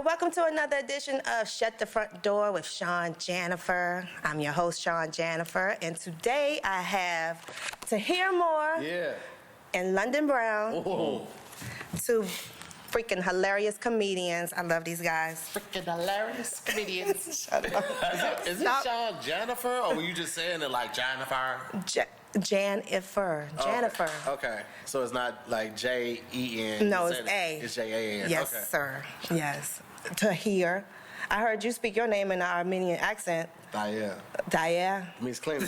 So welcome to another edition of Shut the Front Door with Sean Jennifer. I'm your host, Sean Jennifer, and today I have Tahir Moore and London Brown, two freaking hilarious comedians. I love these guys. Freaking hilarious comedians. Shut up. Is it Sean Jennifer, or were you just saying it like Jennifer? Jennifer. Okay. So it's not like J-E-N. No, it's A. It's J-A-N. Yes, okay. sir. Yes. Tahir. I heard you speak your name in an Armenian accent. Thair. Thair. It means clean. You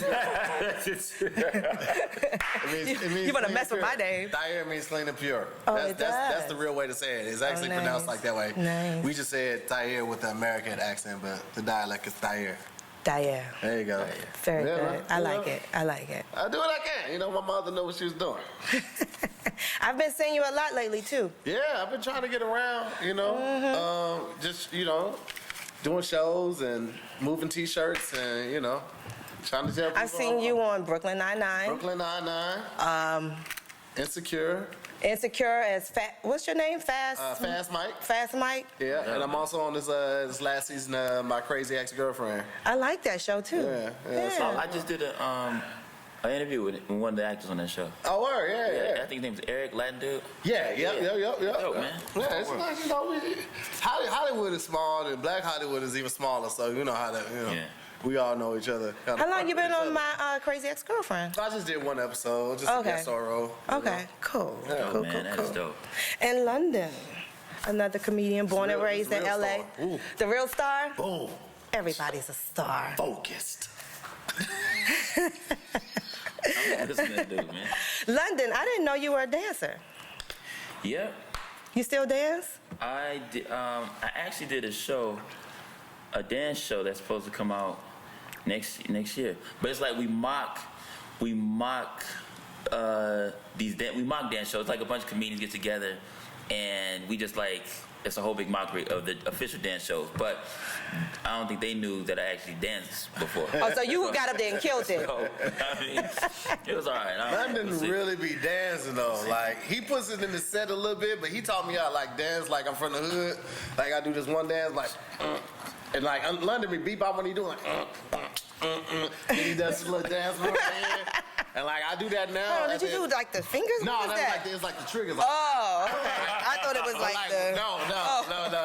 want to mess with my name. Thair means clean and pure. Oh, That's the real way to say it. It's actually pronounced like that way. Nice. We just said Thair with the American accent, but the dialect is Thair. Thair. There you go. Very good. Right? I like it. I like it. I do what I can. You know, my mother knows what she was doing. I've been seeing you a lot lately, too. Yeah, I've been trying to get around, you know. Just, you know, doing shows and moving T-shirts and, you know, trying to tell people. I've seen you on Brooklyn Nine-Nine. Brooklyn Nine-Nine. Insecure. Insecure as what's your name? Fast Mike. Fast Mike? Yeah, and I'm also on this last season of My Crazy Ex-Girlfriend. I like that show, too. Yeah. So I just did an interview with one of the actors on that show. Oh, word, yeah. I think his name was Eric, Latin dude. Yeah. Dope, man. Yeah, it's nice, you know. Hollywood is small, and Black Hollywood is even smaller, so you know how that, you know. Yeah. We all know each other. How long you been on My Crazy Ex-Girlfriend? I just did one episode, just a guest star role. Okay, cool. Yeah. Cool, man, that's dope. And London, another comedian born and raised in L.A. The real star? Boom. Everybody's a star. Focused. That's what that dude, man. London, I didn't know you were a dancer. Yeah. You still dance? I did. I actually did a dance show that's supposed to come out next year. But it's like we mock dance shows. It's like a bunch of comedians get together, and we just like, it's a whole big mockery of the official dance shows. But I don't think they knew that I actually danced before. Oh, so you got up there and killed it. So, I mean, it was all right. London really be dancing though. Like, he puts it in the set a little bit, but he taught me how to like dance like I'm from the hood. Like I do this one dance like, and like London be bebop when he do like, and he does a little dance move here. And like I do that now. Oh, did you do like the fingers? No, what was that? It's like the triggers. Like, oh, okay. I thought it was like the. No.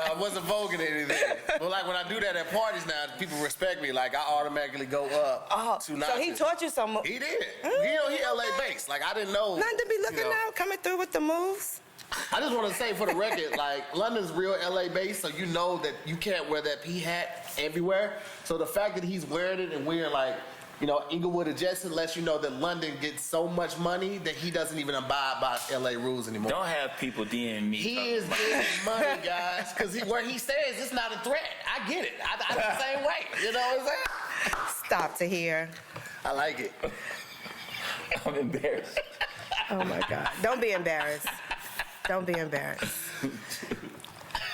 I wasn't voguing anything. But like when I do that at parties now, people respect me. Like I automatically go up to notches. So he taught you some. He did. You know, he LA based. Like I didn't know. London be looking out, coming through with the moves. I just want to say for the record, like London's real LA based, so you know that you can't wear that P hat everywhere. So the fact that he's wearing it and wearing like, you know, Inglewood adjacent lets you know that London gets so much money that he doesn't even abide by LA rules anymore. Don't have people DMing me. He is getting money, guys, because where he stays, it's not a threat. I get it. I the same way. You know what I'm saying? Stop to hear. I like it. I'm embarrassed. Oh my God! Don't be embarrassed. Don't be embarrassed.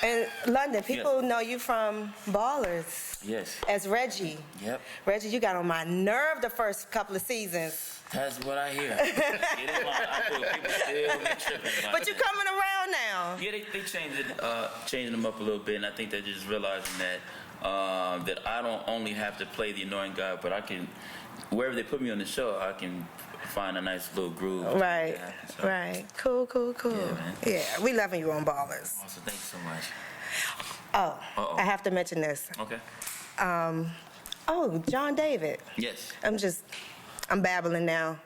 And London, people know you from Ballers. Yes. As Reggie. Yep. Reggie, you got on my nerve the first couple of seasons. That's what I hear. People still be tripping. But you coming around now. Yeah, they changing them up a little bit, and I think they're just realizing that that I don't only have to play the annoying guy, but I can, wherever they put me on the show, I can find a nice little groove. Right, so. right. Cool. Yeah, man. Yeah, we loving you on Ballers. Also, thank you so much. Oh, I have to mention this. Okay. John David. Yes. I'm babbling now.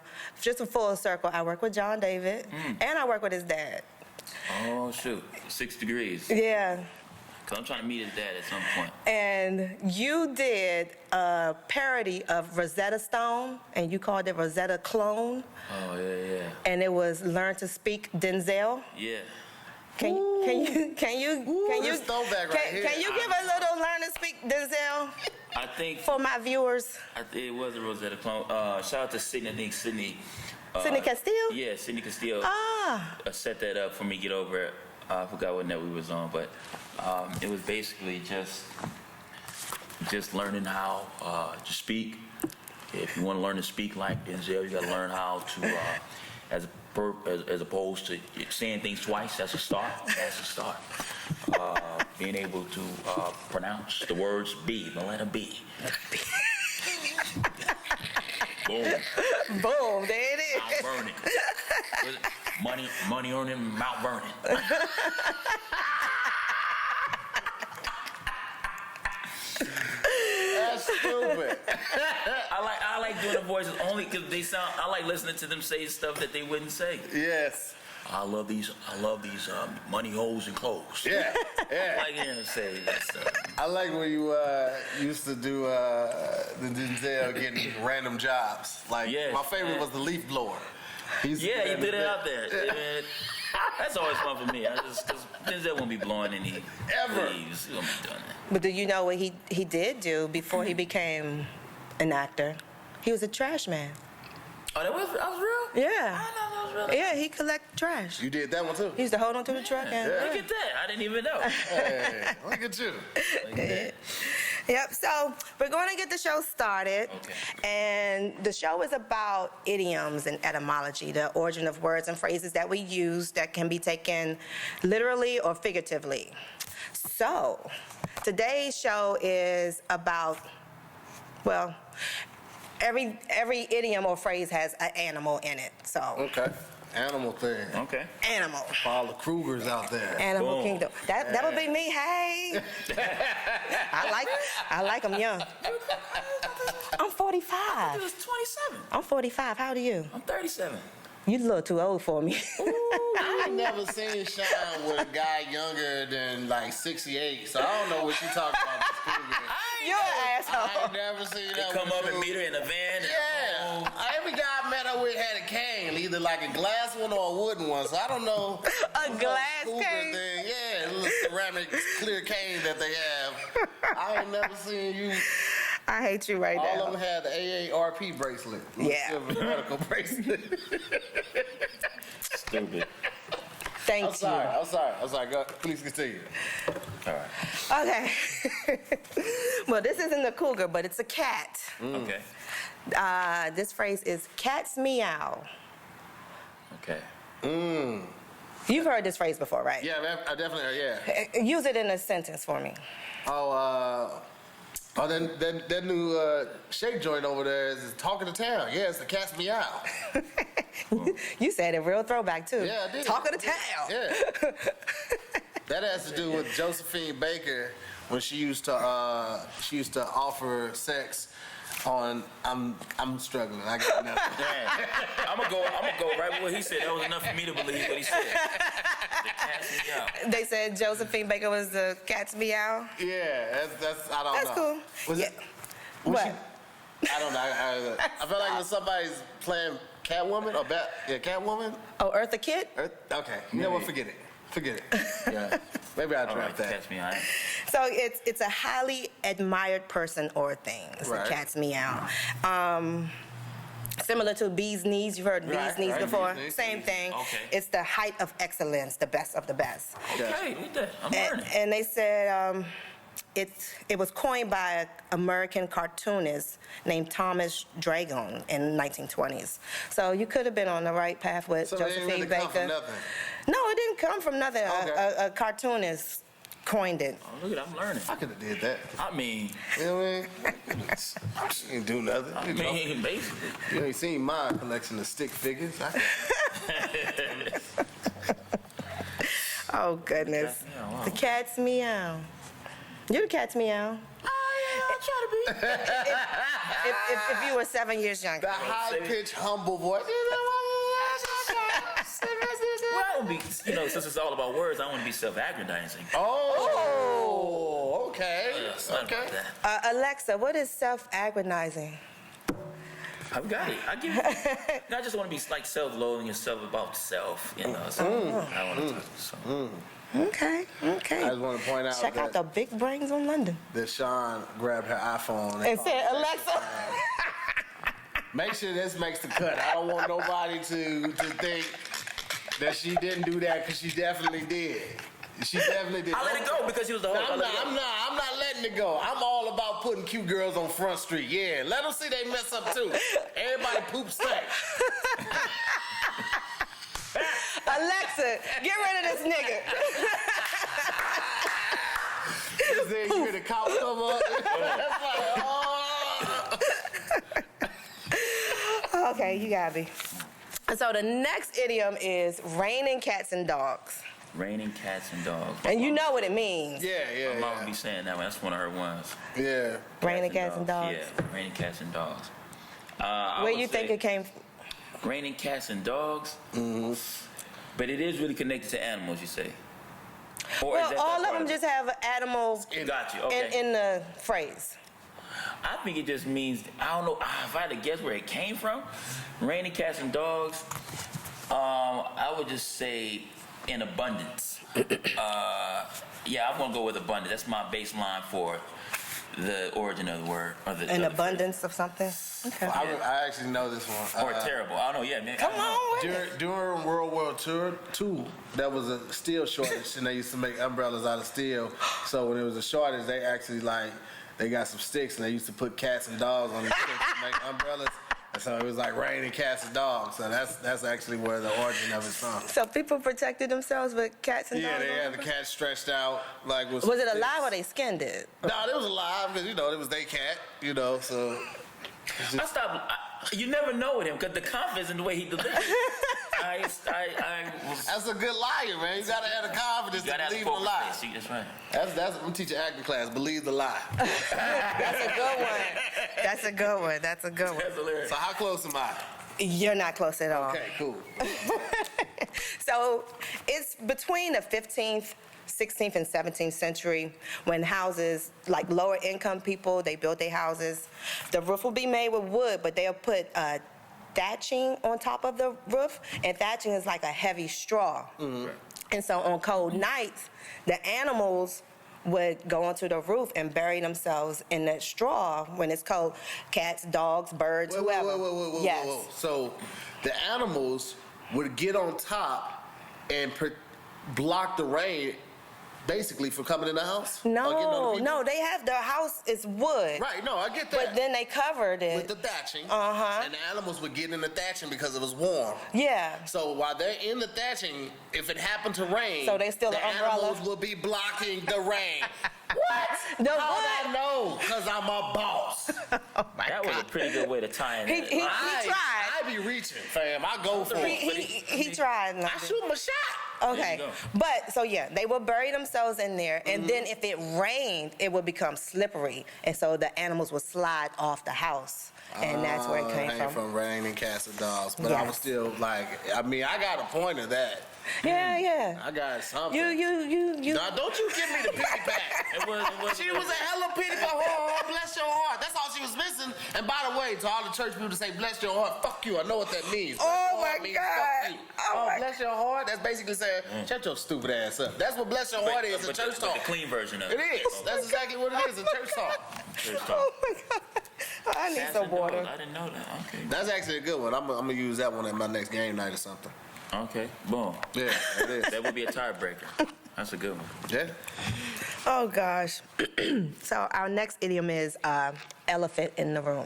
Just a full circle. I work with John David, and I work with his dad. Oh, shoot. 6 degrees. Yeah. Because I'm trying to meet his dad at some point. And you did a parody of Rosetta Stone, and you called it Rosetta Clone. Oh, yeah. And it was Learn to Speak Denzel. Yeah. Can you this throwback right here. Can you give a little Learn to Speak Denzel? I think for my viewers. It was a Rosetta Clone. Shout out to Sydney. I think Sydney. Sydney Castile? Yeah, Sydney Castile. Set that up for me to get over it. I forgot what net we was on, but it was basically just learning how to speak. If you want to learn to speak like Denzel, you got to learn how to, as opposed to saying things twice. That's a start. being able to pronounce the words B, the letter B. Boom. Boom, there it is. Mount Vernon. Money earning Mount Vernon. That's stupid. I like doing the voices only because they sound. I like listening to them say stuff that they wouldn't say. Yes. I love these money holes and clothes. Yeah. I like hearing them say that stuff. I like when you used to do the Denzel getting random jobs. Like my favorite was the leaf blower. You put it out there. Yeah. That's always fun for me. Because Denzel won't be blowing any leaves. He won't be doing that. But do you know what he did do before he became an actor? He was a trash man. Oh, that was real? Yeah. I didn't know that was real. Yeah, he collected trash. You did that one too? He used to hold on to the truck and... Look at that. I didn't even know. Hey, look at you. Yep, so we're going to get the show started. Okay. And the show is about idioms and etymology, the origin of words and phrases that we use that can be taken literally or figuratively. So today's show is about, well, every idiom or phrase has an animal in it, so. Okay. Animal thing. Okay. Animal. All the Krugers out there. Animal Boom. Kingdom. That would be me. Hey. I like them young. I'm 45. He was 27. I'm 45. How old are you? I'm 37. You a little too old for me. I ain't never seen Sean with a guy younger than like 68, so I don't know what you talking about. You're an asshole. I ain't never seen that. Come with up you. and meet her in a van. Yeah. Every guy I met her with had a cane, either like a glass one or a wooden one, so I don't know. A glass Cougar cane? thing. Yeah, a little ceramic clear cane that they have. I ain't never seen you. I hate you right All now. of them had the AARP bracelet. Yeah. Silver medical bracelet. Stupid. Thank I'm sorry. Go, please continue. All right. Okay. Well, this isn't a cougar, but it's a cat. Okay. This phrase is cat's meow. Okay. You've heard this phrase before, right? Yeah, I definitely, yeah. Use it in a sentence for me. That new shake joint over there is talking to town. Yeah, it's the cat's meow. You said it real throwback, too. Yeah, I did. Talk of the town. Yeah. That has to do with Josephine Baker when she used to offer sex on I'm struggling. I got nothing. Damn. I'm gonna go right with what he said. That was enough for me to believe what he said. The cat's meow. They said Josephine Baker was the cat's meow. Yeah, that's I don't know. That's cool. Was Yeah. it? Was What? she, I don't know. I feel like when somebody's playing Catwoman or Catwoman. Oh, Eartha Kitt? Okay, you know what? Forget it. Yeah, maybe I'll All drop right, that. cat's meow. So it's a highly admired person or thing. It's Right. the cat's meow. Similar to bee's knees. You've heard bee's knees right, before? bee's knees. Same thing. Okay. It's the height of excellence, the best of the best. Okay, look at that. I'm learning. And they said it was coined by an American cartoonist named Thomas Dragon in the 1920s. So you could have been on the right path with So it Josephine didn't really Baker. come from nothing. No, it didn't come from nothing. Okay. A cartoonist coined it. Oh, look at that. I'm learning. I could have did that. I mean, You know what I mean? She ain't do nothing. I mean, basically. You ain't seen my collection of stick figures. Oh, goodness. Cat's meow, wow. The cat's meow. You're the cat's meow. I try to be. If you were 7 years younger. The high-pitched, humble voice. Well, I won't be, since it's all about words, I want to be self-aggrandizing. Oh, okay. It's not about that. Alexa, what is self-aggrandizing? I've got it. I give you. I just want to be like self-loathing and self about self, So I want to talk to someone. Okay. I just want to point out Check out the big brains on London. that Sean grabbed her iPhone And said, Alexa. Make sure this makes the cut. I don't want nobody to think that she didn't do that because she definitely did. She definitely did. I let it go because he was the host. I'm not letting it go. I'm all about putting cute girls on Front Street. Yeah, let them see they mess up too. Everybody poop stank. Alexa, get rid of this nigga. then you hear the cops come up. That's like, oh. Okay, you got me. So the next idiom is raining cats and dogs. Raining cats and dogs. And you know what it means. Yeah. My mom be saying that one. That's one of her ones. Yeah. Raining cats and dogs. Yeah, raining cats and dogs. Where you think it came from? Raining cats and dogs? Mm-hmm. But it is really connected to animals, you say? Or Well, all of them just have animals Got you, okay. in the phrase. I think it just means, I don't know, if I had to guess where it came from, raining cats and dogs, I would just say in abundance. Yeah, I'm going to go with abundance. That's my baseline for the origin of the word. Or the, An abundance of something? Okay. I actually know this one. Or terrible. I don't know, yeah. Man, Come on. During World War II, there was a steel shortage, and they used to make umbrellas out of steel. So when there was a shortage, they actually they got some sticks, and they used to put cats and dogs on the sticks to make umbrellas. And so it was like raining cats and dogs. So that's actually where the origin of it's from. So people protected themselves with cats and dogs? Yeah, they had the cat stretched out with Was it sticks. alive or they skinned it? No, it was alive because, it was their cat, so... I stopped. You never know with him because the confidence in the way he delivers. That's a good liar, man. You gotta have the confidence to believe the lie. See, that's right. I'm teaching acting class. Believe the lie. That's a good one. That's a good one. That's a good one. That's hilarious. So how close am I? You're not close at all. Okay, cool. So it's between the 15th, 16th, and 17th century when houses, like lower income people, they built their houses. The roof will be made with wood, but they'll put thatching on top of the roof, and thatching is like a heavy straw. Mm-hmm. And so on cold nights, the animals would go onto the roof and bury themselves in that straw when it's cold. Cats, dogs, birds, whoever. Whoa. So the animals would get on top and block the rain, basically, from coming in the house? No, they have, their house is wood. Right, no, I get that. But then they covered it. With the thatching. Uh-huh. And the animals would get in the thatching because it was warm. Yeah. So while they're in the thatching, if it happened to rain, so they steal the the umbrella. animals will be blocking the rain. What? How'd I know? Because I'm a boss. Oh my that God. was a pretty good way to tie in. He tried. I be reaching, fam. I go for it. He tried. I shoot my shot. Okay, but so yeah, they would bury themselves in there, and then if it rained, it would become slippery, and so the animals would slide off the house, and that's where it came from. Raining cats and dogs, but I was still I got a point of that. Yeah. I got something. You. Now, don't you give me the pity pat. She was a hella pity pat. Oh, bless your heart. That's all she was missing. And by the way, to all the church people to say, bless your heart, fuck you. I know what that means. Oh my God. Oh, bless your heart. That's basically saying, shut your stupid ass up. That's what bless your heart is in church talk. The clean version of it. It is. That's exactly what it is in church talk. Oh my God. I need some water. I didn't know that. Okay. That's actually a good one. I'm gonna use that one at my next game night or something. Okay, boom. Yeah, it is. That would be a tiebreaker. That's a good one. Yeah. Oh gosh. So our next idiom is elephant in the room.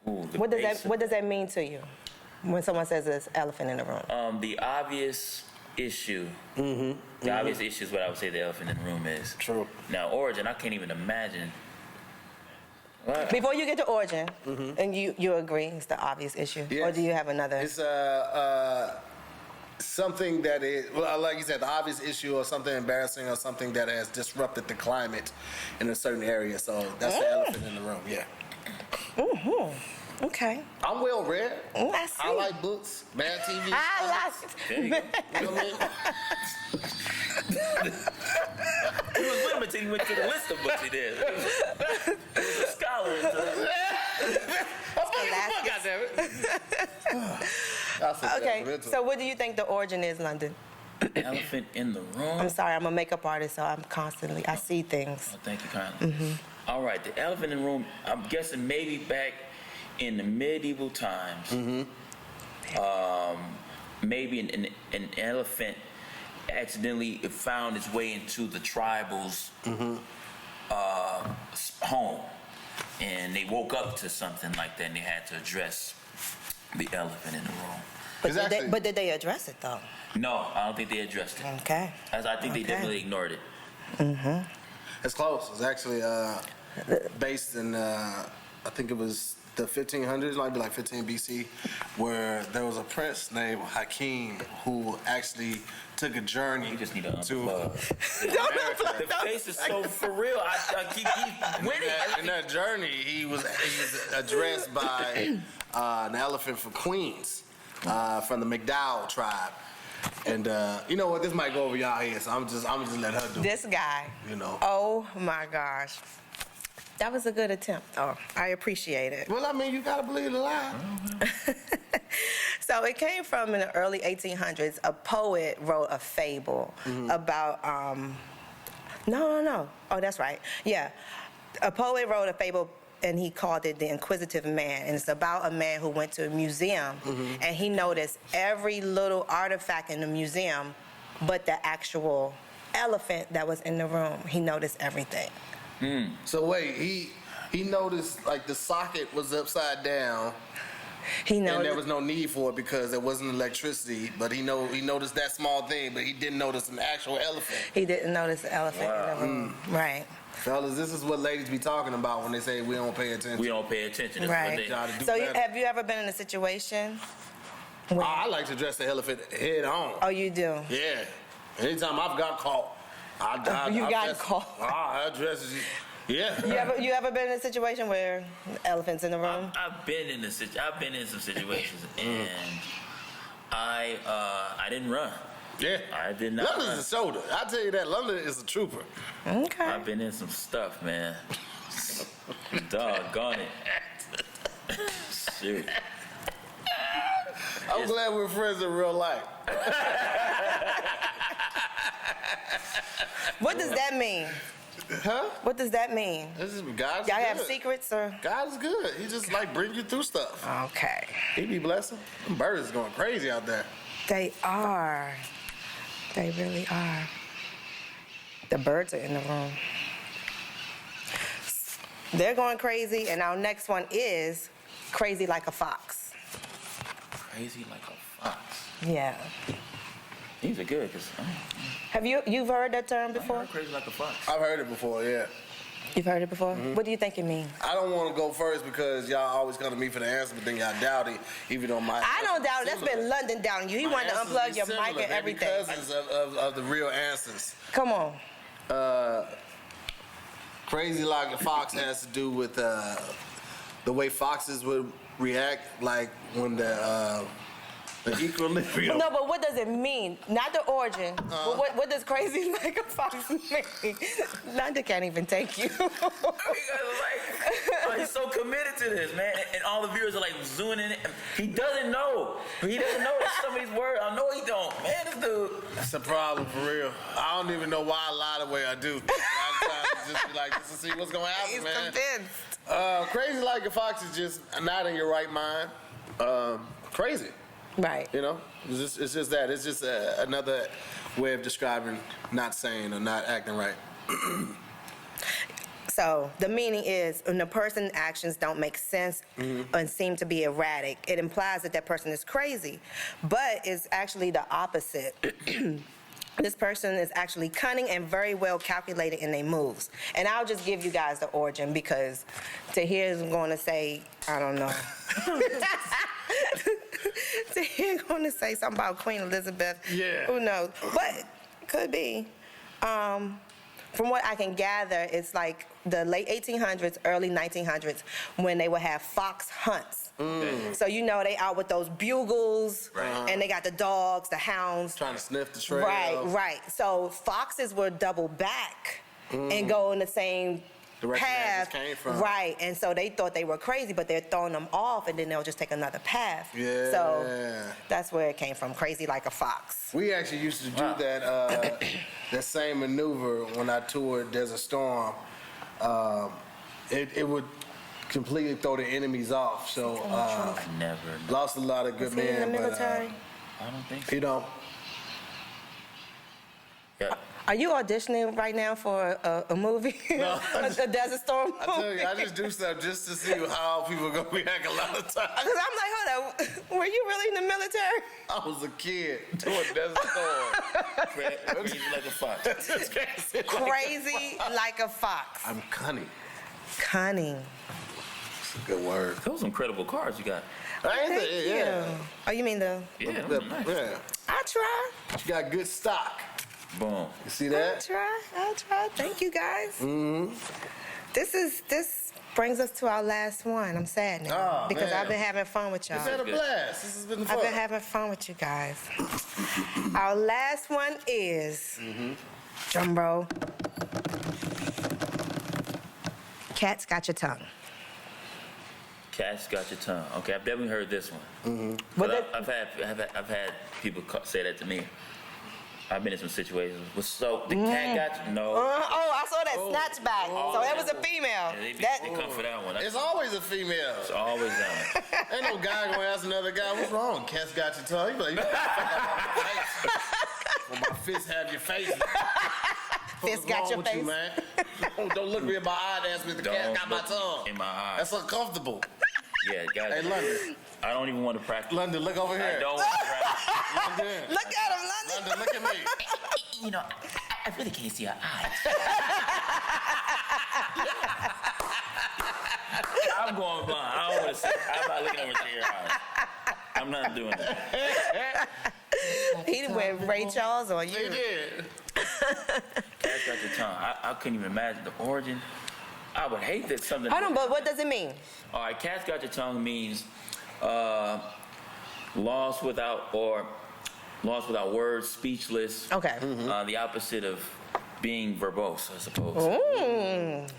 Ooh, What does that mean to you when someone says there's elephant in the room? The obvious issue. The obvious issue is what I would say the elephant in the room is. True. Now, origin, I can't even imagine. Before you get to origin, and you agree it's the obvious issue, yes. Or do you have another? It's something that is, well, like you said, the obvious issue or something embarrassing or something that has disrupted the climate in a certain area. So that's the elephant in the room. Yeah. Okay. I'm well read. I see. I like books, bad TV. I like There you go. You know what I mean? He was with me until he went to the list of books he did. He was a scholar. Okay, so what do you think the origin is, London? Elephant in the room. I'm sorry, I'm a makeup artist, so I see things. Oh, thank you kindly. All right, the elephant in the room, I'm guessing maybe back in the medieval times, maybe an elephant accidentally found its way into the tribal's home, and they woke up to something like that, and they had to address the elephant in the room. But did they address it, though? No, I don't think they addressed it. Okay. I think they definitely ignored it. Mm-hmm. It's close. It's actually based in, I think it was the 1500s, might be like 15 BC, where there was a prince named Hakim who actually took a journey You just need to to unplug. The face is so for real. I keep winning. In that journey, he was addressed by an elephant from Queens, from the McDowell tribe. And you know what? This might go over y'all head, so I'm just let her do it. This guy. You know. Oh my gosh. That was a good attempt. Oh, I appreciate it. Well, I mean, you gotta believe the lie. So it came from in the early 1800s. A poet wrote a fable about. No. Oh, that's right. Yeah, a poet wrote a fable. And he called it The Inquisitive Man. And it's about a man who went to a museum and he noticed every little artifact in the museum but the actual elephant that was in the room. He noticed everything. So wait, he noticed like the socket was upside down. And there was no need for it because there wasn't electricity, but he noticed that small thing, but he didn't notice an actual elephant. He didn't notice the elephant in the room. Right. Fellas, this is what ladies be talking about when they say we don't pay attention. We don't pay attention. That's Right. what they So have you ever been in a situation? I like to address the elephant head on. Oh, you do? Yeah. Anytime I've got caught, I caught. I address it. Yeah. You ever been in a situation where elephants in the room? I've been in some situations and I didn't run. Yeah. I did not. London's a shoulder. I tell you that. London is a trooper. Okay. I've been in some stuff, man. Doggone it. Shoot. I'm glad we're friends in real life. What does that mean? Huh? What does that mean? This is God's Y'all good. have secrets or? God is good. He just like bring you through stuff. Okay. He be blessing. Them birds is going crazy out there. They are. They really are. The birds are in the room. They're going crazy, and our next one is Crazy Like a Fox. Crazy like a fox. Yeah. These are good because You've heard that term I before? heard crazy like a fox. I've heard it before, yeah. You've heard it before? What do you think it means? I don't want to go first because y'all always come to me for the answer, but then y'all doubt it, even though my I don't doubt it. That's been London doubting you. He wanted to unplug your mic and everything. Cousins of the real answers. Come on. Crazy like a fox has to do with the way foxes would react, like when the equilibrium. No, but what does it mean? Not the origin. But what does crazy like a fox mean? London can't even take you. You guys are like, he's so committed to this, man. And all the viewers are like zooming in. He doesn't know. He doesn't know some of these words. I know he don't. Man, this dude. That's a problem for real. I don't even know why I lie the way I do. A lot of times just be like, just to see what's gonna happen, He's man. convinced. Crazy like a fox is just not in your right mind. Crazy. Right. You know, it's just that. It's just another way of describing not sane or not acting right. So the meaning is when a person's actions don't make sense and seem to be erratic, it implies that person is crazy, but it's actually the opposite. This person is actually cunning and very well calculated in their moves. And I'll just give you guys the origin because Tahir is going to say, I don't know. Tahir going to say something about Queen Elizabeth. Yeah. Who knows? But could be. From what I can gather, it's like the late 1800s, early 1900s, when they would have fox hunts. So you know they out with those bugles, and they got the dogs, the hounds. Trying to sniff the trail. Right. So foxes would double back and go in the same Direction path. that came from. Right, and so they thought they were crazy, but they're throwing them off, and then they'll just take another path. Yeah. So that's where it came from, crazy like a fox. We actually used to do that that same maneuver when I toured Desert Storm. It would completely throw the enemies off. So Never. lost a lot of good Was he men. in the military? I don't think so. You know, Yeah. Are you auditioning right now for a movie? No. a Desert Storm movie? I tell you, I just do stuff just to see how people are gonna react a lot of times. Because I'm like, hold on, were you really in the military? I was a kid doing Desert Storm. Crazy like a fox. Crazy like a fox. I'm cunning. Cunning. It's a good word. Those are incredible cars you got. Thank you. Oh, you mean the... Yeah, those are nice. Yeah. I try. You got good stock. Boom. You see I that? try. Thank you, guys. Mm-hmm. This brings us to our last one. I'm sad now. Oh, because man. I've been having fun with y'all. It's been a blast. This has been fun. I've been having fun with you guys. Our last one is... Drum roll. Cats got your tongue. Cats got your tongue. Okay, I've definitely heard this one. Mm-hmm. But I've had people say that to me. I've been in some situations. So the cat got you? No. I saw that snatch back. So that was a female. Yeah, they come for that one. It's always a female. It's always that one. Ain't no guy gonna ask another guy, what's wrong? Cat's got your tongue. You be like, you fuck off my face. Well, my fists have your face. Fist got your face. You, man? Don't look me in my eye and ask me if the cat got my tongue. In my eye. That's uncomfortable. Yeah, guys. Hey, London. I don't even want to practice. London, look over here. I don't want to practice. London. Look at him, London. London, look at me. You know, I really can't see her eyes. I'm going blind. I don't want to see. I'm not looking over to your eyes. I'm not doing that. He went Ray Charles on you. He did. Cats got your tongue. I couldn't even imagine the origin. I would hate that something. Hold on, but what does it mean? All right, cats got your tongue means lost without words, speechless. Okay. The opposite of being verbose, I suppose.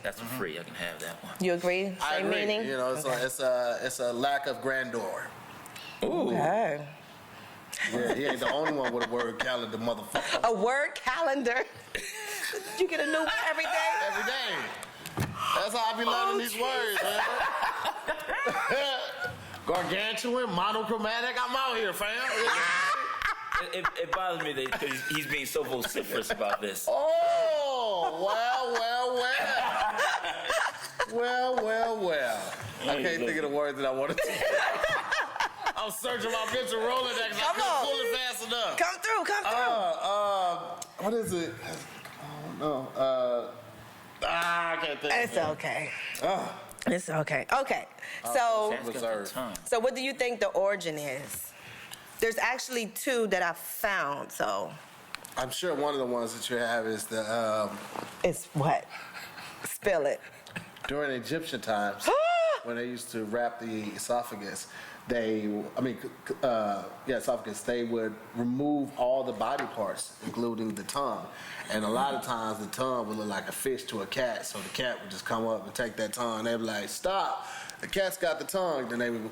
That's for free. I can have that one. You agree? I Same agree. meaning? You know, it's a lack of grandeur. Ooh. Okay. Yeah, he ain't the only one with a word calendar, motherfucker. A word calendar. You get a new one every day? Every day. That's how I be learning these words, man. Gargantuan, monochromatic. I'm out here, fam. It bothers me that he's being so vociferous about this. Oh, well. I can't think of the words that I wanted to say. I'm searching my picture rolling that because I couldn't pull it fast enough. Come through. What is it? I don't know. I can't think. It's okay. It's okay. Okay. So what do you think the origin is? There's actually two that I found, so. I'm sure one of the ones that you have is the. It's what? Spill it. During Egyptian times, when they used to wrap the esophagus, esophagus, they would remove all the body parts, including the tongue. And a lot of times the tongue would look like a fish to a cat, so the cat would just come up and take that tongue. They'd be like, stop, the cat's got the tongue. Then they would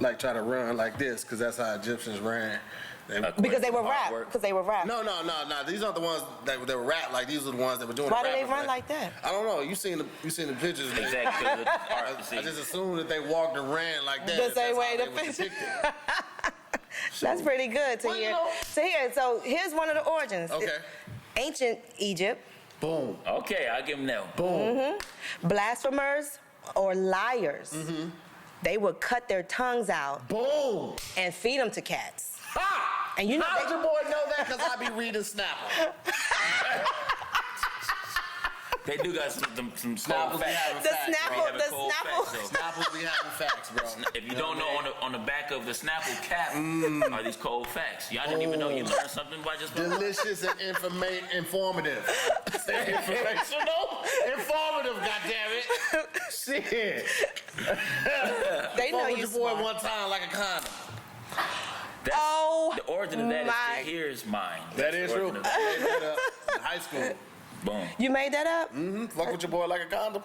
like try to run like this, because that's how Egyptians ran. Because they were wrapped. No. These aren't the ones that were wrapped. Like, these are the ones that were doing. Why do they run like that? I don't know. You seen the pictures? Exactly. I just assumed that they walked and ran like that. The same way the fish. That's pretty good to hear. So here's one of the origins. Okay. Ancient Egypt. Boom. Okay, I'll give him that one. Boom. Blasphemers or liars. They would cut their tongues out. Boom. And feed them to cats. Ha! And you know, how did your boy know that? Because I be reading Snapple. They do got some Snapples be having facts. Snapples be having facts, bro. If you don't know, on the back of the Snapple cap are these cold facts. Y'all didn't even know you learned something by just delicious and informative. Informational, informative. Goddammit. Shit. They know you your smart. boy one time like a condom. The origin of that is Tahir's mind. That is true. I made that up in high school. Boom. You made that up? Fuck with your boy like a condom.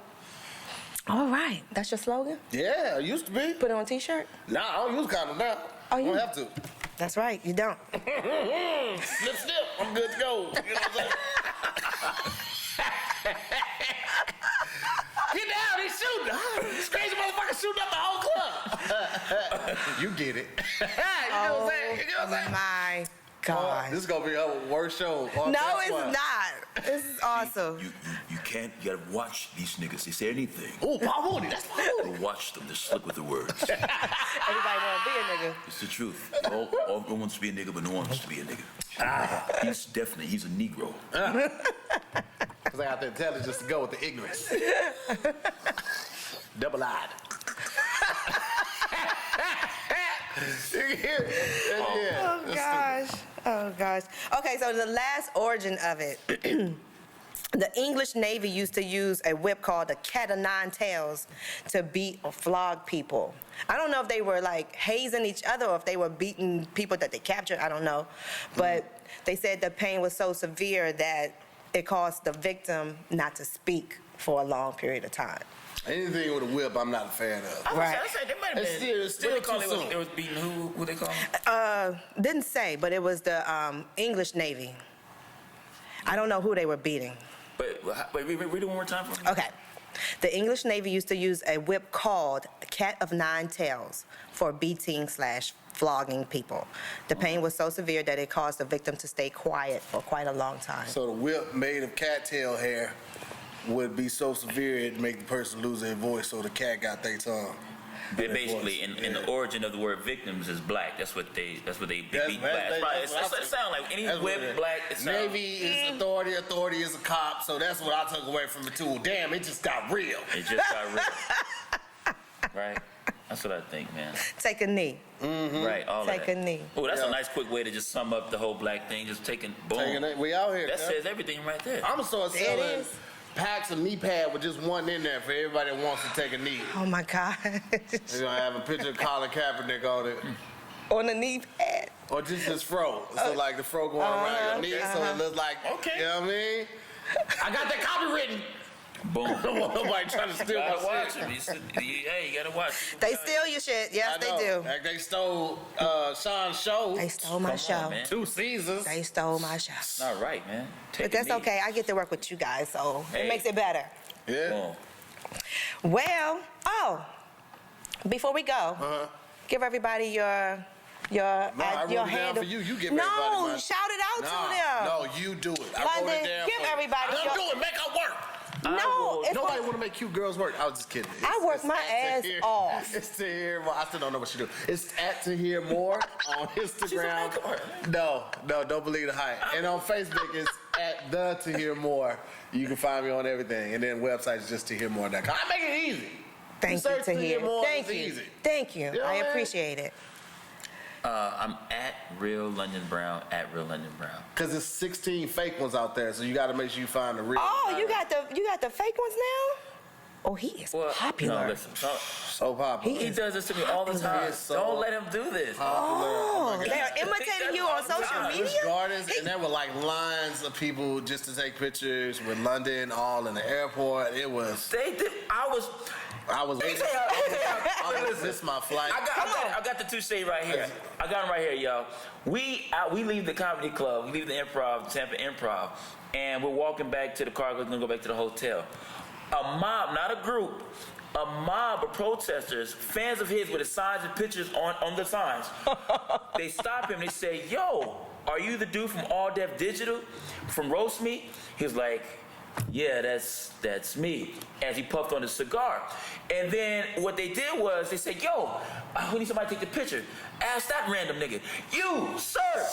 All right. That's your slogan? Yeah, it used to be. Put it on a t-shirt? Nah, I don't use condom now. Oh, you don't have to. That's right. You don't. Snip. I'm good to go. You know what I'm saying? Get down, he's shooting. This crazy motherfucker shooting up the whole club. You get it. You know what I'm saying? My God. This is going to be our worst show. No, it's not. This is awesome. You can't. You gotta watch these niggas. They say anything. Oh, Paul Mooney. That's Paul Mooney. Watch them. They're slick with the words. Everybody want to be a nigga. It's the truth. Everyone wants to be a nigga, but no one wants to be a nigga. He's a Negro. Because I got the intelligence to go with the ignorance. Double-eyed. Oh gosh. Okay, so the last origin of it. The English Navy used to use a whip called the cat o' nine tails to beat or flog people. I don't know if they were like hazing each other or if they were beating people that they captured. I don't know. But they said the pain was so severe that it caused the victim not to speak for a long period of time. Anything with a whip, I'm not a fan of. I said they might have been. It's still too soon. They was beating who they call them? Didn't say, but it was the English Navy. I don't know who they were beating. But wait, read it one more time for me. Okay. The English Navy used to use a whip called cat of nine tails for beating/flogging people. The pain was so severe that it caused the victim to stay quiet for quite a long time. So the whip made of cattail hair would be so severe it'd make the person lose their voice, so the cat got their tongue. Basically, in the origin of the word victims is black. That's what they beat black. It sounds like any whip black. Navy is authority. Authority is a cop. So that's what I took away from it too. Damn, it just got real. It just got real. Right. That's what I think, man. Take a knee. Mm-hmm. Right. All Take of that. a knee. Oh, that's a nice quick way to just sum up the whole black thing. Just taking boom. We out here. That says everything right there. I'm gonna start There it selling is. packs of knee pad with just one in there for everybody that wants to take a knee. Oh my God. They're gonna have a picture of Colin Kaepernick on it. On the knee pad. Or just his fro. So like the fro going around your knee, so it looks like, you know what I mean? I got that copywritten. Boom. I don't want nobody trying to steal You gotta my watch shit. him. Hey, you gotta watch. They steal your shit. Yes, they do. Like they stole Sean's show. They stole my show. man. 2 seasons. They stole my show. All right, man. But that's okay. I get to work with you guys, so it makes it better. Yeah. Boom. Well, before we go, give everybody your I wrote it down handle. for you. You give no, everybody mine. shout it out to them. No, you do it. I wrote London, it down give for you. everybody Don't your- do it. Make her work. No, it's Nobody want to make cute girls work. I was just kidding. I work my ass off. It's Tahir Moore. I still don't know what she do. It's at Tahir Moore on Instagram. No, don't believe the hype. And on Facebook, it's at the Tahir Moore. You can find me on everything. And then website is just tahirmoore.com. I make it easy. Thank you, search Tahir. Tahir Moore, Thank it's you. easy. Thank you. Yeah, I man. appreciate it. I'm at Real London Brown, at Real London Brown. Because there's 16 fake ones out there, so you got to make sure you find the real. Oh, you got the fake ones now? Oh, he is popular. No, listen. So popular. He does this to me all the time. is so Don't let him do this. Oh, my God. they are imitating you on social Busch media? Gardens, and there were like lines of people just to take pictures with London, all in the airport. It was. They did. I was late. I almost missed my flight. I got the touche right here. I got them right here, y'all. We leave the comedy club. We leave the improv, Tampa Improv, and we're walking back to the car. We're gonna go back to the hotel. A mob, not a group, a mob of protesters, fans of his with his signs and pictures on the signs. They stop him. They say, "Yo, are you the dude from All Def Digital, from Roast Me?" He was like, "Yeah, that's me," as he puffed on his cigar. And then what they did was they said, "Yo, we need somebody to take the picture. Ask that random nigga. You, sir."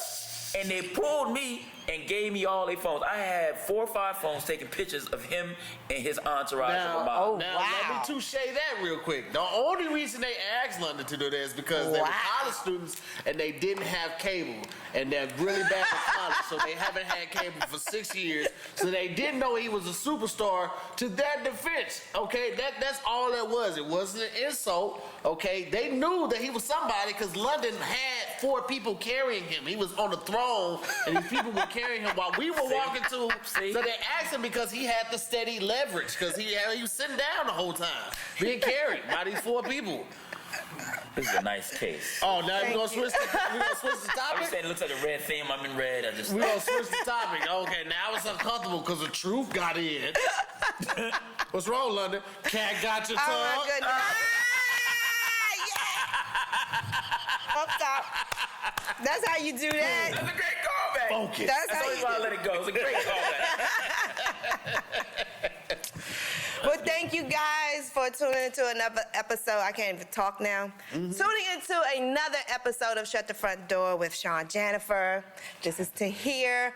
And they pulled me and gave me all their phones. I had 4 or 5 phones taking pictures of him and his entourage. Now, let me touche that real quick. The only reason they asked London to do that is because they were college students and they didn't have cable. And they're really bad at college, so they haven't had cable for 6 years. So they didn't know he was a superstar. To their defense, okay? That's all that was. It wasn't an insult, okay? They knew that he was somebody because London had 4 people carrying him. He was on the throne, and these people were carrying him while we were walking to. So they asked him because he had the steady leverage, because he was sitting down the whole time, being carried by these 4 people. This is a nice case. Oh, now we're gonna switch the I'm topic? just saying it looks like a red theme. I'm in red. We're gonna switch the topic. Okay, now it's uncomfortable because the truth got in. What's wrong, London? Cat got your tongue? Oh my goodness. Yeah. Up top. That's how you do that. That's a great callback. Focus. That's That's how always you why I do let it go. It's a great callback. Well, thank you guys for tuning into another episode. I can't even talk now. Tuning into another episode of Shut the Front Door with Sean Jennifer. This is Tahir.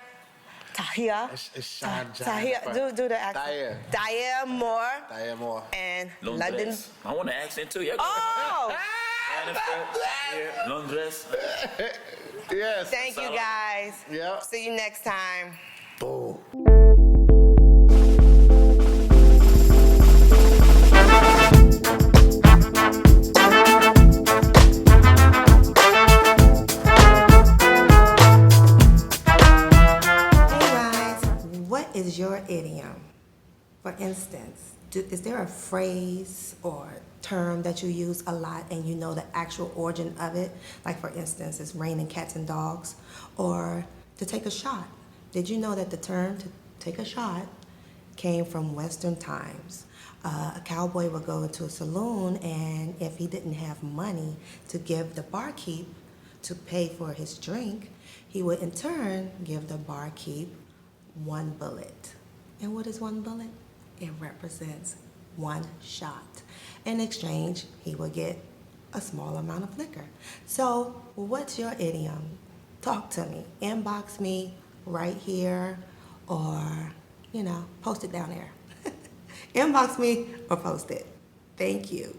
It's Sean Jennifer. Do the accent. Thair Moore. Thair Moore. And Londres. London. I want an accent too. Oh! Londres. Yes. Thank you guys. Yeah. See you next time. Boom. Is your idiom? For instance, is there a phrase or term that you use a lot and you know the actual origin of it? Like, for instance, it's raining cats and dogs. Or to take a shot. Did you know that the term to take a shot came from Western times? A cowboy would go into a saloon, and if he didn't have money to give the barkeep to pay for his drink, he would in turn give the barkeep one bullet. And what is one bullet? It represents one shot. In exchange, he will get a small amount of liquor. So, what's your idiom? Talk to me. Inbox me right here, or, post it down there. Inbox me or post it. Thank you.